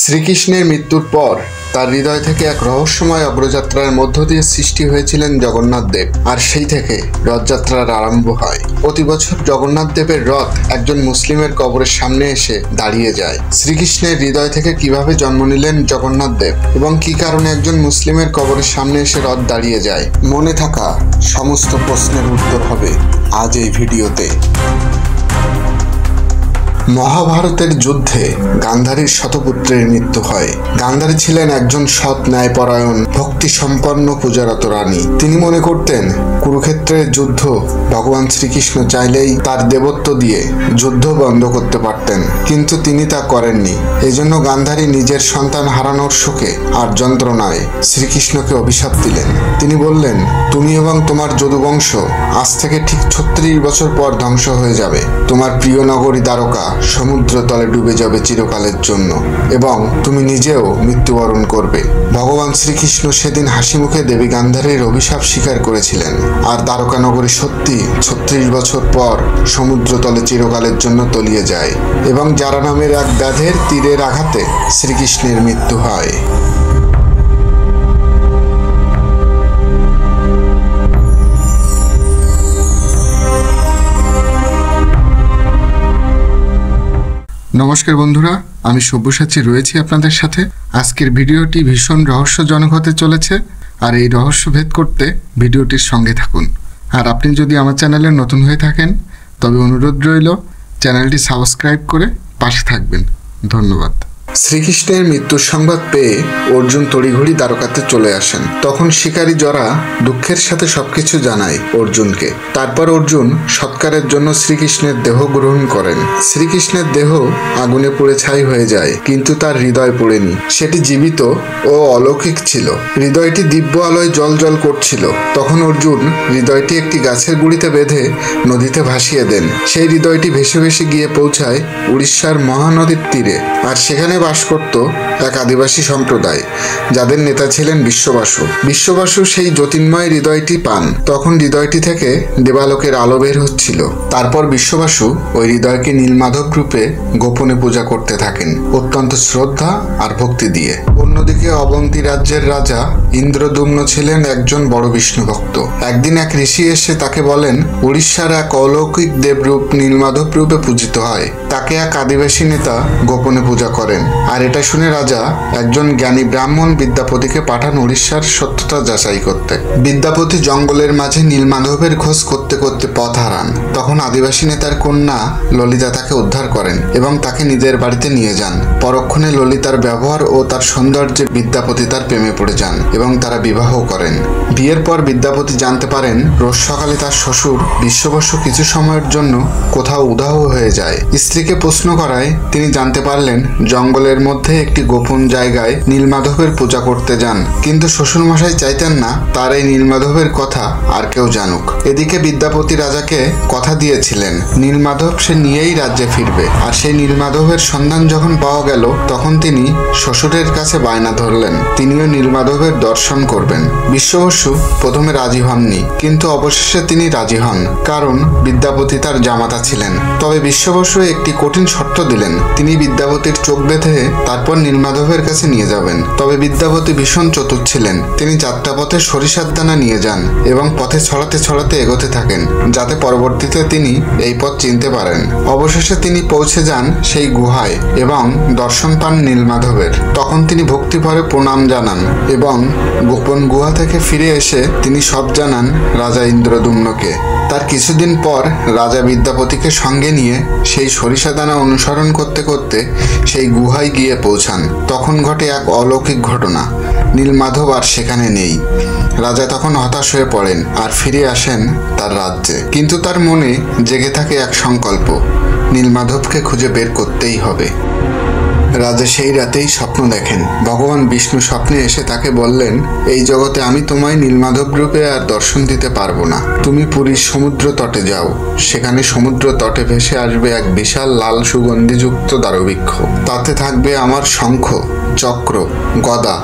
শ্রীকৃষ্ণের মৃত্যুর পর তার হৃদয় থেকে এক রহস্যময় অগ্রযাত্রার মধ্য দিয়ে সৃষ্টি হয়েছিলেন জগন্নাথ দেব। আর সেই থেকে রথযাত্রার আরম্ভ হয়। প্রতি বছর জগন্নাথ দেবের রথ একজন মুসলিমের কবরের সামনে এসে দাঁড়িয়ে যায়। শ্রীকৃষ্ণের হৃদয় থেকে কিভাবে জন্ম নিলেন জগন্নাথ দেব এবং কি কারণে একজন মুসলিমের কবরের সামনে এসে রথ দাঁড়িয়ে যায়, মনে থাকা সমস্ত প্রশ্নের উত্তর হবে আজ এই ভিডিওতে। মহাভারতের যুদ্ধে গান্ধারীর শতপুত্রের মৃত্যু হয়। গান্ধারী ছিলেন একজন সৎ, ন্যায়পরায়ণ, ভক্তি সম্পন্ন পূজারত রানী। তিনি মনে করতেন কুরুক্ষেত্রের যুদ্ধ ভগবান শ্রীকৃষ্ণ চাইলেই তার দেবত্ব দিয়ে যুদ্ধ বন্ধ করতে পারতেন, কিন্তু তিনি তা করেননি। এজন্য গান্ধারী নিজের সন্তান হারানোর শোকে আর যন্ত্রণায় শ্রীকৃষ্ণকে অভিশাপ দিলেন। তিনি বললেন, তুমি এবং তোমার যদুবংশ আজ থেকে ঠিক 36 বছর পর ধ্বংস হয়ে যাবে। তোমার প্রিয় নগরী দ্বারকা সমুদ্র তলে ডুবে যাবে চিরকালের জন্য এবং তুমি নিজেও মৃত্যুবরণ করবে। ভগবান শ্রীকৃষ্ণ সেদিন হাসি মুখে দেবী গান্ধারীর অভিশাপ স্বীকার করেছিলেন। আর দ্বারকা নগরী সত্যি 36 বছর পর সমুদ্র তলে চিরকালের জন্য তলিয়ে যায় এবং জারা নামের এক ব্যাধের তীরের আঘাতে শ্রীকৃষ্ণের মৃত্যু হয়। নমস্কার বন্ধুরা, আমি সব্যসাচী রয়েছি আপনাদের সাথে। আজকের ভিডিওটি ভীষণ রহস্যজনক হতে চলেছে, আর এই রহস্য ভেদ করতে ভিডিওটির সঙ্গে থাকুন। আর আপনি যদি আমার চ্যানেলে নতুন হয়ে থাকেন তবে অনুরোধ রইল চ্যানেলটি সাবস্ক্রাইব করে পাশে থাকবেন। ধন্যবাদ। শ্রীকৃষ্ণের মৃত্যুর সংবাদ পেয়ে অর্জুন তড়িঘড়ি দ্বারকাতে চলে আসেন। তখন শিকারী জরা দুঃখের সাথে সবকিছু জানায় অর্জুনকে। তারপর অর্জুন সৎকারের জন্য শ্রীকৃষ্ণের দেহ গ্রহণ করেন। শ্রীকৃষ্ণের দেহ আগুনে পুড়ে ছাই হয়ে যায়, কিন্তু তার হৃদয় পোড়েনি। সেটি জীবিত ও অলৌকিক ছিল। হৃদয়টি দিব্য আলোয় জ্বলজ্বল করছিল। তখন অর্জুন হৃদয়টি একটি গাছের গুড়িতে বেঁধে নদীতে ভাসিয়ে দেন। সেই হৃদয়টি ভেসে ভেসে গিয়ে পৌঁছায় উড়িষ্যার মহানদীর তীরে। আর সেখানে বাস করত এক আদিবাসী সম্প্রদায়, যাদের নেতা ছিলেন বিশ্ববাসু। বিশ্ববাসু সেই জ্যোতির্ময় হৃদয়টি পান। তখন হৃদয়টি থেকে দেবালোকের আলো বের হচ্ছিল। তারপর বিশ্ববাসু ওই হৃদয়কে নীলমাধব রূপে গোপনে পূজা করতে থাকেন, অত্যন্ত শ্রদ্ধা আর ভক্তি দিয়ে। অন্যদিকে অবন্তী রাজ্যের রাজা ইন্দ্রদুম্ন ছিলেন একজন বড় বিষ্ণু ভক্ত। একদিন এক ঋষি এসে তাকে বলেন, উড়িষ্যার এক অলৌকিক দেবরূপ নীলমাধব রূপে পূজিত হয়। তাকে এক আদিবাসী নেতা গোপনে পূজা করেন। আর এটা শুনে রাজা একজন জ্ঞানী ব্রাহ্মণ বিদ্যাপতিকে পাঠান উড়িষ্যার সত্যতা যাচাই করতে। বিদ্যাপতি জঙ্গলের মাঝে নীলমাধবের খোঁজ করতে করতে পথ হারান। তখন আদিবাসী নেতার কন্যা ললিতা তাকে উদ্ধার করেন এবং তাকে নিজের বাড়িতে নিয়ে যান। পরক্ষণে ললিতার ব্যবহার ও তার সৌন্দর্যে বিদ্যাপতি তার প্রেমে পড়ে যান এবং তারা বিবাহ করেন। বিয়ের পর বিদ্যাপতি জানতে পারেন রোজ সকালে তার শ্বশুর বিশ্ববসু কিছু সময়ের জন্য কোথাও উধাও হয়ে যায়। স্ত্রীকে প্রশ্ন করায় তিনি জানতে পারলেন জঙ্গলের মধ্যে একটি গোপন জায়গায় নীলমাধবের পূজা করতে যান, কিন্তু শ্বশুরমশাই চাইতেন না তার এই নীলমাধবের কথা আর কেউ জানুক। এদিকে বিদ্যাপতি রাজাকে কথা দিয়েছিলেন নীলমাধব সে নিয়েই রাজ্যে ফিরবে। আর সেই নীলমাধবের সন্ধান যখন পাওয়া গেল, তখন তিনি শ্বশুরের কাছে বায়না ধরলেন তিনিও নীলমাধবের দর্শন করবেন। বিশ্ববসু প্রথমে রাজি হননি, কিন্তু অবশেষে তিনি রাজি হন, কারণ বিদ্যাপতি তার জামাতা ছিলেন। তবে বিশ্ববসু একটি কঠিন শর্ত দিলেন, তিনি বিদ্যাপতির চোখ বেঁধে তারপর নীলমাধবের কাছে নিয়ে যাবেন। তবে বিদ্যাপতি ভীষণ চতুর ছিলেন। তিনি যাত্রাপথে সরিষার দানা নিয়ে যান এবং পথে ছড়াতে ছড়াতে এগোতে থাকেন, যাতে পরবর্তীতে তিনি এই পথ চিনতে পারেন। অবশেষে তিনি পৌঁছে যান সেই গুহায় এবং দর্শন পান নীলমাধবের। তখন তিনি ভক্তিভরে প্রণাম জানান এবং গোপন গুহা থেকে ফিরে এসে তিনি সব জানান রাজা ইন্দ্রদুম্নকে। তার কিছুদিন পর রাজা বিদ্যাপতিকে সঙ্গে নিয়ে সেই সরিষা দানা অনুসরণ করতে করতে সেই গুহায় গিয়ে পৌঁছান। তখন ঘটে এক অলৌকিক ঘটনা, নীলমাধব আর সেখানে নেই। রাজা তখন হতাশ হয়ে পড়েন আর ফিরে আসেন তার রাজ্যে। কিন্তু তার মনে জেগে থাকে এক সংকল্প, নীলমাধবকে খুঁজে বের করতেই হবে। রাজা সেই রাতেই স্বপ্ন দেখেন। ভগবান বিষ্ণু স্বপ্নে এসে তাকে বললেন, এই জগতে আমি তোমায় নীলমাধব রূপে আর দর্শন দিতে পারবো না। তুমি পুরীর সমুদ্র তটে যাও। সেখানে সমুদ্র তটে ভেসে আসবে এক বিশাল লাল সুগন্ধিযুক্ত দারুবৃক্ষ। তাতে থাকবে আমার শঙ্খ চক্র, গদা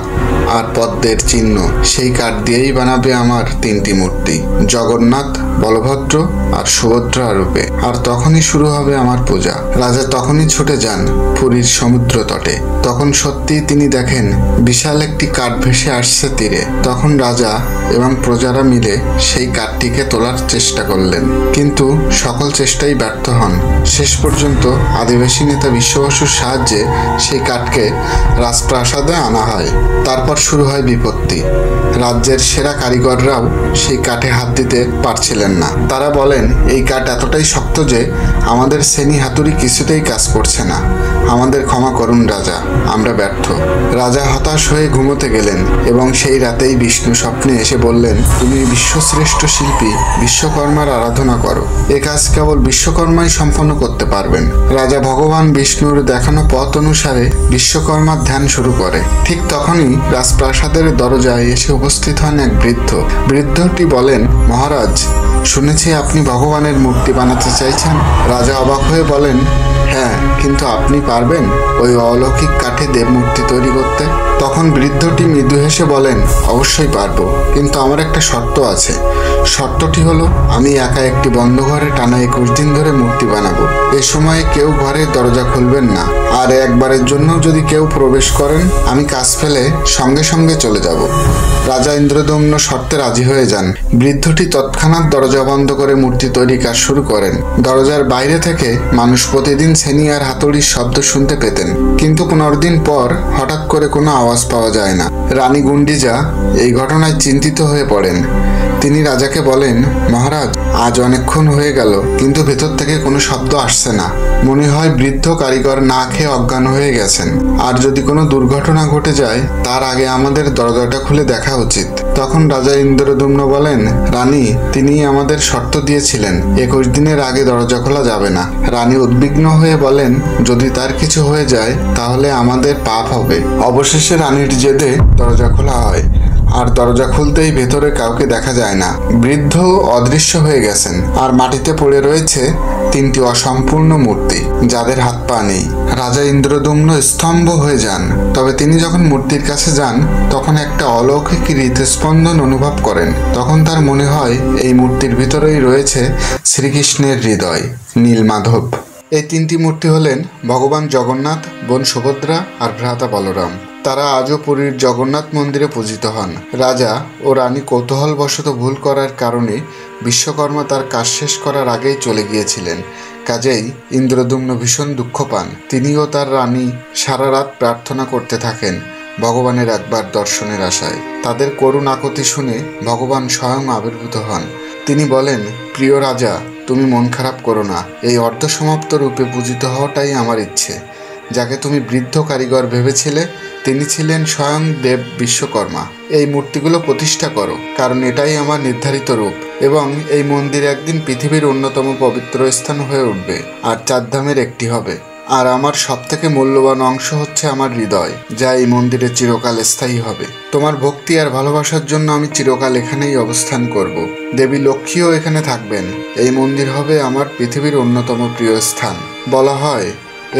আর পদ্মের চিহ্ন, সেই কাঠ দিয়েই বানাবে আমার 3টি মূর্তি, জগন্নাথ, বলভদ্র আর সুভদ্রা রূপে। আর তখনই শুরু হবে আমার পূজা। রাজা তখনই ছুটে যান পুরীর সমুদ্র তটে। তখন সত্যিই তিনি দেখেন বিশাল একটি কাঠ ভেসে আসছে তীরে। তখন রাজা এবং প্রজারা মিলে সেই কাঠটিকে তোলার চেষ্টা করলেন, কিন্তু সকল চেষ্টাই ব্যর্থ হন। শেষ পর্যন্ত আদিবাসী নেতা বিশ্ব বসুর সাহায্যে সেই কাঠকে রাজপ্রাসাদে আনা হয়। তারপর শুরু হয় বিপত্তি। রাজ্যের সেরা কারিগররাও সেই কাঠে হাত দিতে পারছিলেন না। তারা বলেন, এই কাঠ এতটাই শক্ত যে আমাদের সেনি হাতুড়ি কিছুতেই কাজ করছে না। আমাদের ক্ষমা করুন রাজা, আমরা ব্যর্থ। রাজা হতাশ হয়ে ঘুমোতে গেলেন এবং সেই রাতেই বিষ্ণু স্বপ্নে এসে বললেন, তুমি বিশ্বশ্রেষ্ঠ শিল্পী বিশ্বকর্মার আরাধনা করো। এ কাজ কেবল বিশ্বকর্মাই সম্পন্ন করতে পারবেন। রাজা ভগবান বিষ্ণুর দেখানো পথ অনুসারে বিশ্বকর্মার ধ্যান শুরু করে। ঠিক তখনই রাজপ্রাসাদের দরজায় এসে উপস্থিত হন এক বৃদ্ধ। বৃদ্ধটি বলেন, মহারাজ, শুনেছি আপনি ভগবানের মূর্তি বানাতে চাইছেন। রাজা অবাক হয়ে বলেন, হ্যাঁ, কিন্তু আপনি পারবেন ওই অলৌকিক কাঠে দেবমূর্তি তৈরি করতে? তখন বৃদ্ধটি মৃদু হেসে বলেন, অবশ্যই পারবো, কিন্তু আমার একটা শর্ত আছে। শর্তটি হলো, আমি একা একটি বন্ধ ঘরে টানা 21 দিন ধরে মূর্তি বানাবো। এ সময়ে কেউ ঘরের দরজা খুলবেন না, আর একবারের জন্য যদি কেউ প্রবেশ করেন, আমি কাজ ফেলে সঙ্গে সঙ্গে চলে যাব। রাজা ইন্দ্রদম্ন শর্তে রাজি হয়ে যান। বৃদ্ধটি তৎক্ষণাৎ দরজা বন্ধ করে মূর্তি তৈরি কাজ শুরু করেন। দরজার বাইরে থেকে মানুষ প্রতিদিন ছেনি আর হাতুড়ির শব্দ শুনতে পেতেন, কিন্তু 15 দিন পর হঠাৎ করে কোনো আওয়াজ পাওয়া যায় না। রানী গুন্ডিজা এই ঘটনায় চিন্তিত হয়ে পড়েন। তিনি রাজাকে বলেন, মহারাজ, আজ অনেকক্ষণ হয়ে গেল, কিন্তু ভেতর থেকে কোনো শব্দ আসছে না। মনে হয় বৃদ্ধ কারিগর না খেয়ে অজ্ঞান হয়ে গেছেন। আর যদি কোনো দুর্ঘটনা ঘটে যায়, তার আগে আমাদের দরজাটা খুলে দেখা উচিত। তখন রাজা ইন্দ্রদম্ন বলেন, রানী, তিনি আমাদের শর্ত দিয়েছিলেন 21 দিনের আগে দরজা খোলা যাবে না। রানী উদ্বিগ্ন হয়ে বলেন, যদি তার কিছু হয়ে যায় তাহলে আমাদের পাপ হবে। অবশেষে রানীর জেদে দরজা খোলা হয়, আর দরজা খুলতেই ভেতরে কাউকে দেখা যায় না। বৃদ্ধ অদৃশ্য হয়ে গেছেন, আর মাটিতে পড়ে রয়েছে 3টি অসম্পূর্ণ মূর্তি, যাদের হাত পা নেই। রাজা ইন্দ্রদম্ন স্তম্ভ হয়ে যান। তবে তিনি যখন মূর্তির কাছে যান, তখন একটা অলৌকিক হৃদস্পন্দন অনুভব করেন। তখন তার মনে হয় এই মূর্তির ভিতরেই রয়েছে শ্রীকৃষ্ণের হৃদয়, নীলমাধব। এই 3টি মূর্তি হলেন ভগবান জগন্নাথ, বোন সুভদ্রা আর ভ্রাতা বলরাম। তারা আজও পুরীর জগন্নাথ মন্দিরে পূজিত হন। রাজা ও রানী কৌতূহলবশত ভুল করার কারণে বিশ্বকর্মা তার কাজ শেষ করার আগেই চলে গিয়েছিলেন। কাজেই ইন্দ্রদম্ন ভীষণ দুঃখ পান। তিনিও তার রানী সারা রাত প্রার্থনা করতে থাকেন ভগবানের একবার দর্শনের আশায়। তাদের করুণ আকুতি শুনে ভগবান স্বয়ং আবির্ভূত হন। তিনি বলেন, প্রিয় রাজা, তুমি মন খারাপ করো না। এই অর্ধসমাপ্ত রূপে পূজিত হওয়াটাই আমার ইচ্ছে। যাকে তুমি বৃদ্ধ কারিগর ভেবেছিলে, তিনি ছিলেন স্বয়ং দেব বিশ্বকর্মা। এই মূর্তিগুলো প্রতিষ্ঠা করো, কারণ এটাই আমার নির্ধারিত রূপ, এবং এই মন্দির একদিন পৃথিবীর অন্যতম পবিত্র স্থান হয়ে উঠবে, আর 4 ধামের একটি হবে। আর আমার সবথেকে মূল্যবান অংশ হচ্ছে আমার হৃদয়, যা এই মন্দিরে চিরকাল স্থায়ী হবে। তোমার ভক্তি আর ভালোবাসার জন্য আমি চিরকাল এখানেই অবস্থান করব। দেবী লক্ষ্মীও এখানে থাকবেন। এই মন্দির হবে আমার পৃথিবীর অন্যতম প্রিয় স্থান। বলা হয়,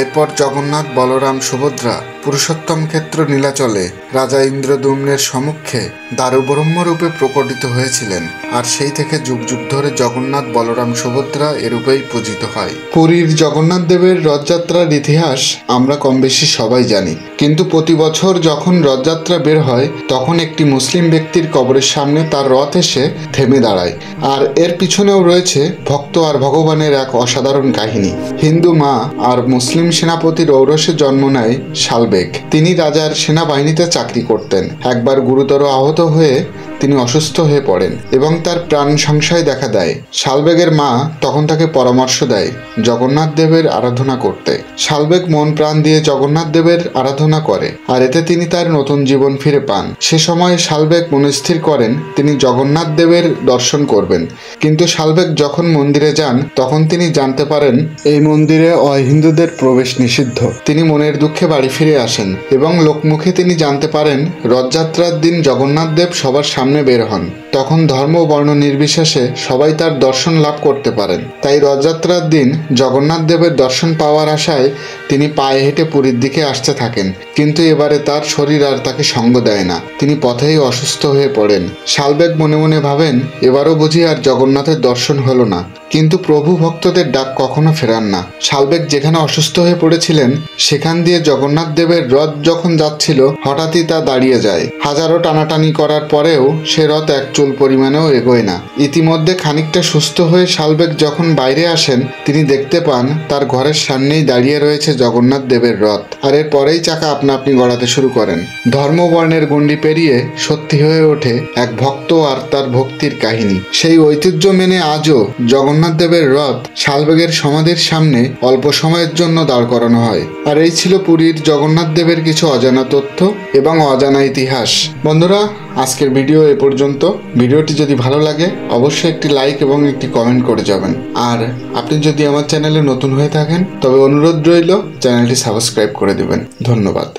এরপর জগন্নাথ, বলরাম, সুভদ্রা পুরুষোত্তম ক্ষেত্র নীলাচলে রাজা ইন্দ্রদম্নের সম্মুখে দারুব্রহ্মরূপে প্রকটিত হয়েছিলেন। আর সেই থেকে যুগ যুগ ধরে জগন্নাথ, বলরাম, সুভদ্রা এরূপেই পূজিত হয়। পুরীর জগন্নাথ দেবের রথযাত্রার ইতিহাস আমরা কম বেশি সবাই জানি, কিন্তু প্রতি বছর যখন রথযাত্রা বের হয়, তখন একটি মুসলিম ব্যক্তির কবরের সামনে তার রথ এসে থেমে দাঁড়ায়। আর এর পিছনেও রয়েছে ভক্ত আর ভগবানের এক অসাধারণ কাহিনী। হিন্দু মা আর মুসলিম সেনাপতির ঔরসে জন্ম নেয় শালবেগ। তিনি রাজার সেনাবাহিনীতে চাকরি করতেন। একবার গুরুতর আহত হয়ে তিনি অসুস্থ হয়ে পড়েন এবং তার প্রাণ সংশয় দেখা দেয়। শালবেগের মা তখন তাকে পরামর্শ দেয় জগন্নাথ দেবের আরাধনা করতে। শালবেগ মন প্রাণ দিয়ে জগন্নাথ দেবের আরাধনা করে, আর এতে তিনি তার নতুন জীবন ফিরে পান। সে সময় শালবেগ মনস্থির করেন তিনি জগন্নাথ দেবের দর্শন করবেন। কিন্তু শালবেগ যখন মন্দিরে যান, তখন তিনি জানতে পারেন এই মন্দিরে অহিন্দুদের প্রবেশ নিষিদ্ধ। তিনি মনের দুঃখে বাড়ি ফিরে আসেন এবং লোকমুখে তিনি জানতে পারেন রথযাত্রার দিন জগন্নাথ দেব সবার সামনে বের হন। তখন ধর্ম বর্ণ নির্বিশেষে সবাই তার দর্শন লাভ করতে পারেন। তাই রথযাত্রার দিন জগন্নাথ দেবের দর্শন পাওয়ার আশায় তিনি পায়ে হেঁটে পুরীর দিকে আসতে থাকেন। কিন্তু এবারে তার শরীর আর তাকে সঙ্গ দেয় না, তিনি পথেই অসুস্থ হয়ে পড়েন। শালবেগ মনে মনে ভাবেন, এবারও বুঝি আর জগন্নাথের দর্শন হলো না। কিন্তু প্রভু ভক্তদের ডাক কখনো ফেরান না। শালবেগ যেখানে অসুস্থ হয়ে পড়েছিলেন সেখান দিয়ে জগন্নাথ দেবের রথ যখন যাচ্ছিল হঠাৎই তা দাঁড়িয়ে যায়। হাজারো টানাটানি করার পরেও সে রথ এক চুল পরিমাণেও এগোয় না। ইতিমধ্যে খানিকটা সুস্থ হয়ে শালবেগ যখন বাইরে আসেন তিনি দেখতে পান তার ঘরের সামনেই দাঁড়িয়ে রয়েছে জগন্নাথ দেবের রথ, আর এর পরেই চাকা আপনা আপনি গড়াতে শুরু করেন। ধর্মবর্ণের গণ্ডি পেরিয়ে সত্যি হয়ে ওঠে এক ভক্ত আর তার ভক্তির কাহিনী। সেই ঐতিহ্য মেনে আজও জগন্নাথ দেবের রথ শালবেগের সমাধির সামনে অল্প সময়ের জন্য দাঁড় করানো হয়। আর এই ছিল পুরীর জগন্নাথ দেবের কিছু অজানা তথ্য এবং অজানা ইতিহাস। বন্ধুরা, আজকের ভিডিও এ পর্যন্ত। ভিডিওটি যদি ভালো লাগে অবশ্যই একটি লাইক এবং একটি কমেন্ট করে যাবেন। আর আপনি যদি আমার চ্যানেলে নতুন হয়ে থাকেন তবে অনুরোধ রইল চ্যানেলটি সাবস্ক্রাইব করে দেবেন। ধন্যবাদ।